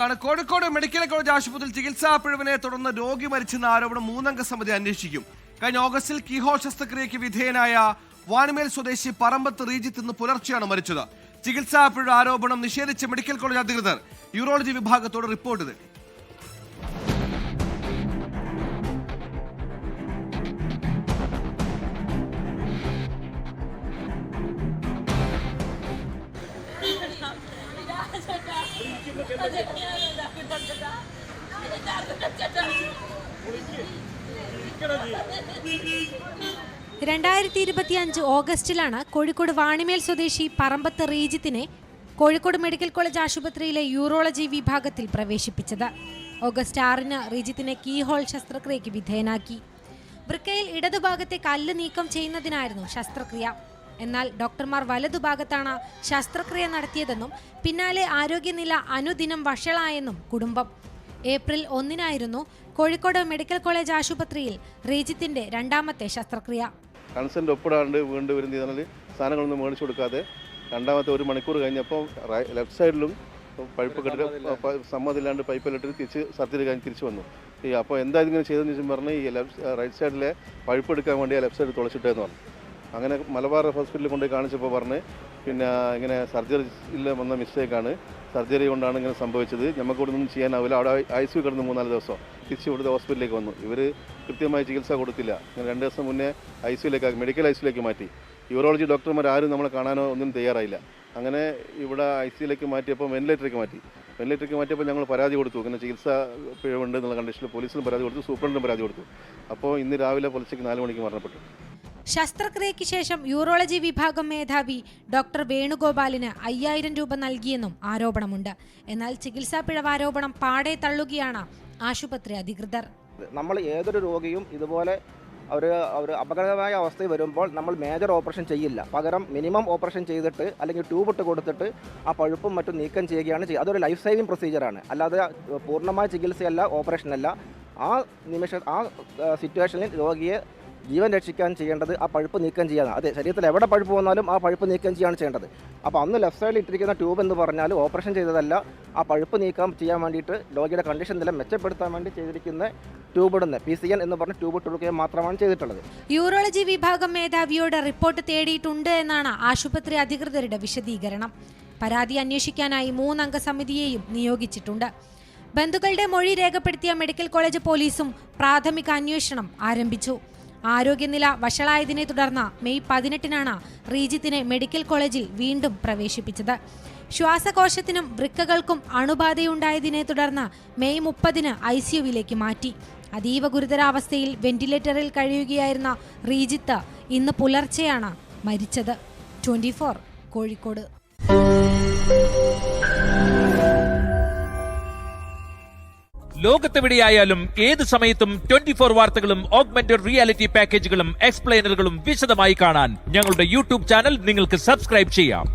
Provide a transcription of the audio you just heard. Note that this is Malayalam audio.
കോഴിക്കോട് മെഡിക്കൽ കോളേജ് ആശുപത്രിയിൽ ചികിത്സാ പിഴവിനെ തുടർന്ന് രോഗി മരിച്ചെന്ന ആരോപണം 3-അംഗ സമിതി അന്വേഷിക്കും. കഴിഞ്ഞ ഓഗസ്റ്റിൽ കീഹോൾ ശസ്ത്രക്രിയയ്ക്ക് വിധേയനായ വാണിമേൽ സ്വദേശി പറമ്പത്ത് റീജിത്ത് ഇന്ന് പുലർച്ചെയാണ് മരിച്ചത്. ചികിത്സാ പിഴ ആരോപണം നിഷേധിച്ച മെഡിക്കൽ കോളേജ് അധികൃതർ യൂറോളജി വിഭാഗത്തോട് റിപ്പോർട്ട് നൽകി. ഓഗസ്റ്റിലാണ് കോഴിക്കോട് വാണിമേൽ സ്വദേശി പറമ്പത്ത് റീജിത്തിനെ കോഴിക്കോട് മെഡിക്കൽ കോളേജ് ആശുപത്രിയിലെ യൂറോളജി വിഭാഗത്തിൽ പ്രവേശിപ്പിച്ചത്. ഓഗസ്റ്റ് 6-ന് റീജിത്തിനെ കീഹോൾ ശസ്ത്രക്രിയയ്ക്ക് വിധേയനാക്കി. വൃക്കയിൽ ഇടതുഭാഗത്തെ കല്ല് നീക്കം ചെയ്യുന്നതിനായിരുന്നു ശസ്ത്രക്രിയ. എന്നാൽ ഡോക്ടർമാർ വലതുഭാഗത്താണ് ശസ്ത്രക്രിയ നടത്തിയതെന്നും പിന്നാലെ ആരോഗ്യനില അനുദിനം വഷളായെന്നും കുടുംബം. ഏപ്രിൽ 1-നായിരുന്നു കോഴിക്കോട് മെഡിക്കൽ കോളേജ് ആശുപത്രിയിൽ റീജിത്തിന്റെ 2ാമത്തെ ശസ്ത്രക്രിയ. കൺസെന്റ് ഒപ്പിടാണ്ട് വീണ്ടും വരുന്ന സാധനങ്ങളൊന്നും മേടിച്ചു കൊടുക്കാതെ 2ാമത്തെ 1 മണിക്കൂർ കഴിഞ്ഞപ്പോൾ ലെഫ്റ്റ് സൈഡിലും പൈപ്പ് കെട്ടിട്ട് സമ്മതില്ലാണ്ട് പൈപ്പിലിട്ട് തിരിച്ച് സർജറി കഴിഞ്ഞ് തിരിച്ചു വന്നു. അപ്പോൾ എന്താ ഇതിങ്ങനെ ചെയ്തതെന്ന് വെച്ചാൽ പറഞ്ഞ് ഈ റൈറ്റ് സൈഡിലെ പൈപ്പ് എടുക്കാൻ വേണ്ടി ആ ലെഫ്റ്റ് സൈഡ് തുളച്ചിട്ടേന്ന് പറഞ്ഞു. അങ്ങനെ മലബാർ ഹോസ്പിറ്റലിൽ കൊണ്ടുപോയി കാണിച്ചപ്പോൾ പറഞ്ഞ് പിന്നെ ഇങ്ങനെ സർജറിയിൽ വന്ന മിസ്റ്റേക്കാണ്, സർജറി കൊണ്ടാണ് ഇങ്ങനെ സംഭവിച്ചത്, നമുക്ക് ഇവിടെ ഒന്നും ചെയ്യാനാവില്ല. അവിടെ ICU കിടന്ന് 3-4 ദിവസം തിരിച്ച് ഇവിടുത്തെ ഹോസ്പിറ്റലിലേക്ക് വന്നു. ഇവർ കൃത്യമായി ചികിത്സ കൊടുത്തില്ല. 2 ദിവസം മുന്നേ മെഡിക്കൽ ICUലേക്ക് മാറ്റി. യൂറോളജി ഡോക്ടർമാർ ആരും നമ്മളെ കാണാനോ ഒന്നും തയ്യാറായില്ല. അങ്ങനെ ഇവിടെ ICUലേക്ക് മാറ്റിയപ്പോൾ വെന്റിലേറ്ററിലേക്ക് മാറ്റിയപ്പോൾ ഞങ്ങൾ പരാതി കൊടുത്തു. ഇങ്ങനെ ചികിത്സ പിഴവുണ്ട് എന്നുള്ള കണ്ടീഷനിൽ പോലീസിനും പരാതി കൊടുത്തു, സൂപ്രണ്ടിനും പരാതി കൊടുത്തു. അപ്പോൾ ഇന്ന് രാവിലെ പുലർച്ചയ്ക്ക് 4 മണിക്ക് മരണപ്പെട്ടു. ശസ്ത്രക്രിയയ്ക്ക് ശേഷം യൂറോളജി വിഭാഗം മേധാവി ഡോക്ടർ വേണുഗോപാലിന് 5000 രൂപ നൽകിയെന്നും ആരോപണമുണ്ട്. എന്നാൽ ചികിത്സാ പിഴവ് ആരോപണം പാടെ തള്ളുകയാണ് ആശുപത്രി അധികൃതർ. നമ്മൾ ഏതൊരു രോഗിയും ഇതുപോലെ ഒരു അപകടകരമായ അവസ്ഥയിൽ വരുമ്പോൾ നമ്മൾ മേജർ ഓപ്പറേഷൻ ചെയ്യില്ല. പകരം മിനിമം ഓപ്പറേഷൻ ചെയ്തിട്ട് അല്ലെങ്കിൽ ട്യൂബ് ഇട്ട് കൊടുത്തിട്ട് ആ പഴുപ്പും മറ്റും നീക്കം ചെയ്യുകയാണ് ചെയ്യുക. അതൊരു ലൈഫ് സേവിങ് പ്രൊസീജിയറാണ്, അല്ലാതെ പൂർണ്ണമായ ചികിത്സയല്ല, ഓപ്പറേഷനല്ല. ആ സിറ്റുവേഷനിൽ രോഗിയെ ജീവൻ രക്ഷിക്കാൻ ചെയ്യേണ്ടത് ആ പഴുപ്പ് നീക്കം ചെയ്യാനാണ്. അതെ, ശരീരത്തിൽ എവിടെ പഴുപ്പ് വന്നാലും ആ പഴുപ്പ് നീക്കം ചെയ്യാണ് ചെയ്യേണ്ടത്. അപ്പോൾ അന്ന് ലെഫ്റ്റ് സൈഡിൽ ഇട്ടിരിക്കുന്ന ട്യൂബ് എന്ന് പറഞ്ഞാൽ ഓപ്പറേഷൻ ചെയ്തതല്ല, ആ പഴുപ്പ് നീക്കം ചെയ്യാൻ വേണ്ടിയിട്ട് രോഗിയുടെ കണ്ടീഷൻ നില മെച്ചപ്പെടുത്താൻ വേണ്ടി ചെയ്തിരിക്കുന്ന ട്യൂബ് ഇടുന്ന PCN എന്ന് പറഞ്ഞ ട്യൂബ് ഇട്ടുകൊടുക്കുകയും മാത്രമാണ് ചെയ്തിട്ടുള്ളത്. യൂറോളജി വിഭാഗം മേധാവിയോട് റിപ്പോർട്ട് തേടിയിട്ടുണ്ട് എന്നാണ് ആശുപത്രി അധികൃതരുടെ വിശദീകരണം. പരാതി അന്വേഷിക്കാനായി 3-അംഗ സമിതിയെയും നിയോഗിച്ചിട്ടുണ്ട്. ബന്ധുക്കളുടെ മൊഴി രേഖപ്പെടുത്തിയ മെഡിക്കൽ കോളേജ് പോലീസും പ്രാഥമിക അന്വേഷണം ആരംഭിച്ചു. ആരോഗ്യനില വഷളായതിനെ തുടർന്ന് മെയ് 18-നാണ് റീജിത്തിനെ മെഡിക്കൽ കോളേജിൽ വീണ്ടും പ്രവേശിപ്പിച്ചത്. ശ്വാസകോശത്തിനും വൃക്കകൾക്കും അണുബാധയുണ്ടായതിനെ തുടർന്ന് മെയ് 30-ന് ICUവിലേക്ക് മാറ്റി. അതീവ ഗുരുതരാവസ്ഥയിൽ വെന്റിലേറ്ററിൽ കഴിയുകയായിരുന്ന റീജിത്ത് ഇന്ന് പുലർച്ചെയാണ് മരിച്ചത്. 24 കോഴിക്കോട്. ലോകത്തെവിടെയായാലും ഏത് സമയത്തും 24 വാർത്തകളും ഓഗ്മെന്റഡ് റിയാലിറ്റി പാക്കേജുകളും എക്സ്പ്ലെയിനറുകളും വിശദമായി കാണാൻ ഞങ്ങളുടെ YouTube ചാനൽ നിങ്ങൾക്ക് സബ്സ്ക്രൈബ് ചെയ്യാം.